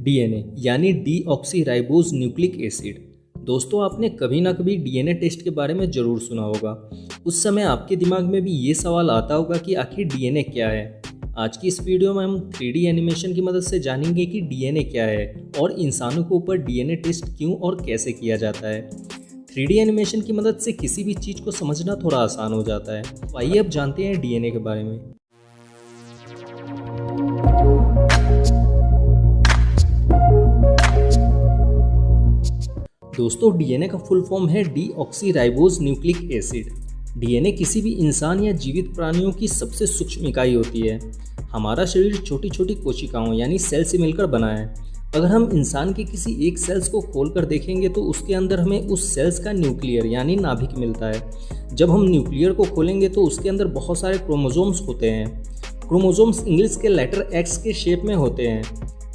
DNA यानी deoxyribose nucleic acid. दोस्तों, आपने कभी ना कभी डीएनए टेस्ट के बारे में ज़रूर सुना होगा। उस समय आपके दिमाग में भी ये सवाल आता होगा कि आखिर डीएनए क्या है। आज की इस वीडियो में हम 3D एनिमेशन की मदद से जानेंगे कि डीएनए क्या है और इंसानों के ऊपर डीएनए टेस्ट क्यों और कैसे किया जाता है। 3D एनिमेशन की मदद से किसी भी चीज़ को समझना थोड़ा आसान हो जाता है। तो आइए अब जानते हैं डीएनए के बारे में। दोस्तों, डीएनए का फुल फॉर्म है डीऑक्सीराइबोज न्यूक्लिक एसिड। डीएनए किसी भी इंसान या जीवित प्राणियों की सबसे सूक्ष्म इकाई होती है। हमारा शरीर छोटी छोटी कोशिकाओं यानी सेल से मिलकर बना है। अगर हम इंसान के किसी एक सेल्स को खोलकर देखेंगे तो उसके अंदर हमें उस सेल्स का न्यूक्लियर यानी नाभिक मिलता है। जब हम न्यूक्लियर को खोलेंगे तो उसके अंदर बहुत सारे क्रोमोसोम्स होते हैं। क्रोमोसोम्स इंग्लिश के लेटर एक्स के शेप में होते हैं।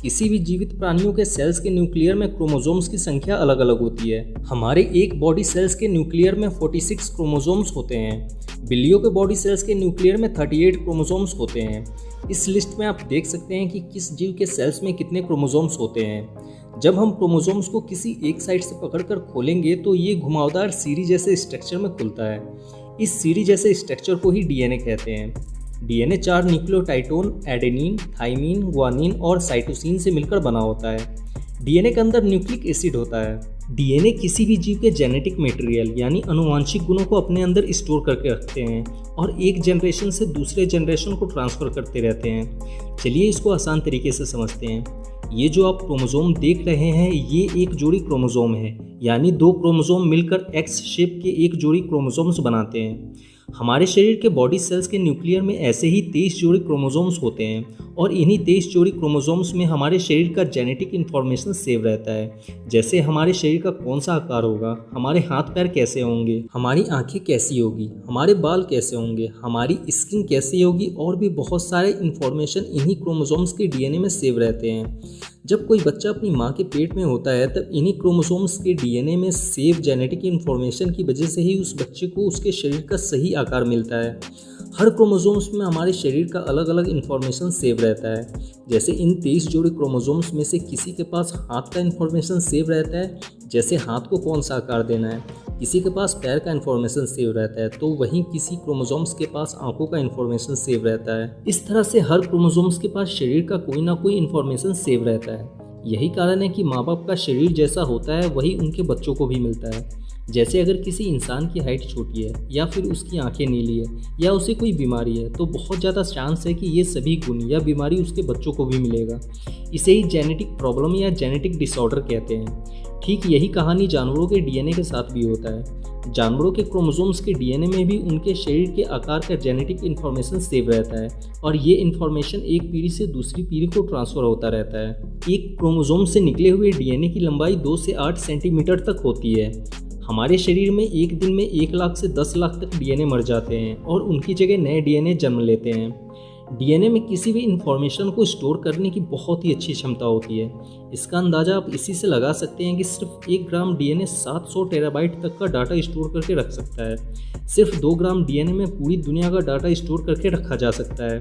किसी भी जीवित प्राणियों के सेल्स के न्यूक्लियर में क्रोमोसोम्स की संख्या अलग अलग होती है। हमारे एक बॉडी सेल्स के न्यूक्लियर में 46 क्रोमोसोम्स होते हैं। बिल्लियों के बॉडी सेल्स के न्यूक्लियर में 38 क्रोमोसोम्स होते हैं। इस लिस्ट में आप देख सकते हैं कि किस जीव के सेल्स में कितने क्रोमोसोम्स होते हैं। जब हम क्रोमोसोम्स को किसी एक साइड से पकड़कर खोलेंगे तो ये घुमावदार सीढ़ी जैसे स्ट्रक्चर में खुलता है। इस सीढ़ी जैसे स्ट्रक्चर को ही डीएनए कहते हैं। डीएनए 4 न्यूक्लियोटाइडोन एडेनिन, थाइमिन, ग्वानिन और साइटोसिन से मिलकर बना होता है। डीएनए के अंदर न्यूक्लिक एसिड होता है। डीएनए किसी भी जीव के जेनेटिक मटेरियल यानी आनुवांशिक गुणों को अपने अंदर स्टोर करके रखते हैं और एक जनरेशन से दूसरे जनरेशन को ट्रांसफ़र करते रहते हैं। चलिए इसको आसान तरीके से समझते हैं। ये जो आप क्रोमोसोम देख रहे हैं ये एक जोड़ी क्रोमोसोम है, यानी 2 क्रोमोसोम मिलकर एक्स शेप के एक जोड़ी क्रोमोसोम्स बनाते हैं। हमारे शरीर के बॉडी सेल्स के न्यूक्लियर में ऐसे ही 23 जोड़ी क्रोमोसोम्स होते हैं और इन्हीं 23 जोड़ी क्रोमोसोम्स में हमारे शरीर का जेनेटिक इन्फॉर्मेशन सेव रहता है। जैसे हमारे शरीर का कौन सा आकार होगा, हमारे हाथ पैर कैसे होंगे, हमारी आंखें कैसी होगी, हमारे बाल कैसे होंगे, हमारी स्किन कैसी होगी और भी बहुत सारे इन्फॉर्मेशन इन्हीं क्रोमोसोम्स के डीएनए में सेव रहते हैं। जब कोई बच्चा अपनी माँ के पेट में होता है तब इन्हीं क्रोमोसोम्स के डीएनए में सेव जेनेटिक इन्फॉर्मेशन की वजह से ही उस बच्चे को उसके शरीर का सही आकार मिलता है। हर क्रोमोसोम्स में हमारे शरीर का अलग अलग इन्फॉर्मेशन सेव रहता है। जैसे इन 23 जोड़ी क्रोमोसोम्स में से किसी के पास हाथ का इन्फॉर्मेशन सेव रहता है, जैसे हाथ को कौन सा आकार देना है। किसी के पास पैर का इन्फॉर्मेशन सेव रहता है तो वहीं किसी क्रोमोसोम्स के पास आंखों का इन्फॉर्मेशन सेव रहता है। इस तरह से हर क्रोमोसोम्स के पास शरीर का कोई ना कोई इन्फॉर्मेशन सेव रहता है। यही कारण है कि माँ बाप का शरीर जैसा होता है वही उनके बच्चों को भी मिलता है। जैसे अगर किसी इंसान की हाइट छोटी है या फिर उसकी आंखें नीली है या उसे कोई बीमारी है तो बहुत ज़्यादा चांस है कि ये सभी गुण या बीमारी उसके बच्चों को भी मिलेगा। इसे ही जेनेटिक प्रॉब्लम या जेनेटिक डिसऑर्डर कहते हैं। ठीक यही कहानी जानवरों के डीएनए के साथ भी होता है। जानवरों के क्रोमोसोम्स के डीएनए में भी उनके शरीर के आकार का जेनेटिक इन्फॉर्मेशन सेव रहता है और ये इन्फॉर्मेशन एक पीढ़ी से दूसरी पीढ़ी को ट्रांसफ़र होता रहता है। एक क्रोमोसोम से निकले हुए डीएनए की लंबाई 2 से 8 सेंटीमीटर तक होती है। हमारे शरीर में एक दिन में 1 लाख से 10 लाख तक डीएनए मर जाते हैं और उनकी जगह नए डीएनए जन्म लेते हैं। डीएनए में किसी भी इंफॉर्मेशन को स्टोर करने की बहुत ही अच्छी क्षमता होती है। इसका अंदाज़ा आप इसी से लगा सकते हैं कि सिर्फ 1 ग्राम डीएनए 700 टेराबाइट तक का डाटा स्टोर करके रख सकता है। सिर्फ 2 ग्राम डीएनए में पूरी दुनिया का डाटा स्टोर करके रखा जा सकता है।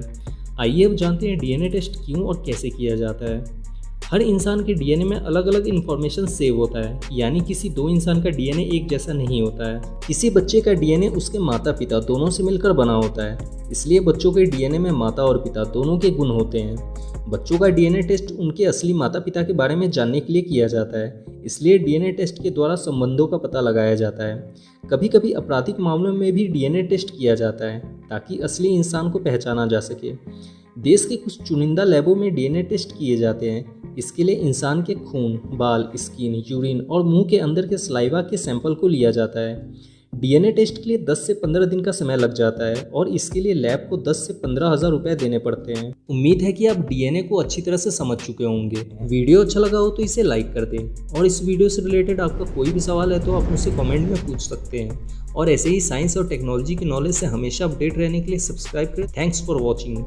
आइए अब जानते हैं डीएनए टेस्ट क्यों और कैसे किया जाता है। हर इंसान के डीएनए में अलग अलग इन्फॉर्मेशन सेव होता है, यानी किसी 2 इंसान का डीएनए एक जैसा नहीं होता है। किसी बच्चे का डीएनए उसके माता पिता दोनों से मिलकर बना होता है, इसलिए बच्चों के डीएनए में माता और पिता दोनों के गुण होते हैं। बच्चों का डीएनए टेस्ट उनके असली माता पिता के बारे में जानने के लिए किया जाता है, इसलिए डीएनए टेस्ट के द्वारा संबंधों का पता लगाया जाता है। कभी कभी आपराधिक मामलों में भी डीएनए टेस्ट किया जाता है ताकि असली इंसान को पहचाना जा सके। देश के कुछ चुनिंदा लैबों में डीएनए टेस्ट किए जाते हैं। इसके लिए इंसान के खून, बाल, स्किन, यूरिन और मुंह के अंदर के सलाइवा के सैंपल को लिया जाता है। डीएनए टेस्ट के लिए 10 से 15 दिन का समय लग जाता है और इसके लिए लैब को 10 से 15,000 रुपये देने पड़ते हैं। उम्मीद है कि आप डीएनए को अच्छी तरह से समझ चुके होंगे। वीडियो अच्छा लगा हो तो इसे लाइक कर दें और इस वीडियो से रिलेटेड आपका कोई भी सवाल है तो आप मुझसे कमेंट में पूछ सकते हैं। और ऐसे ही साइंस और टेक्नोलॉजी की नॉलेज से हमेशा अपडेट रहने के लिए सब्सक्राइब करें। Thanks for watching.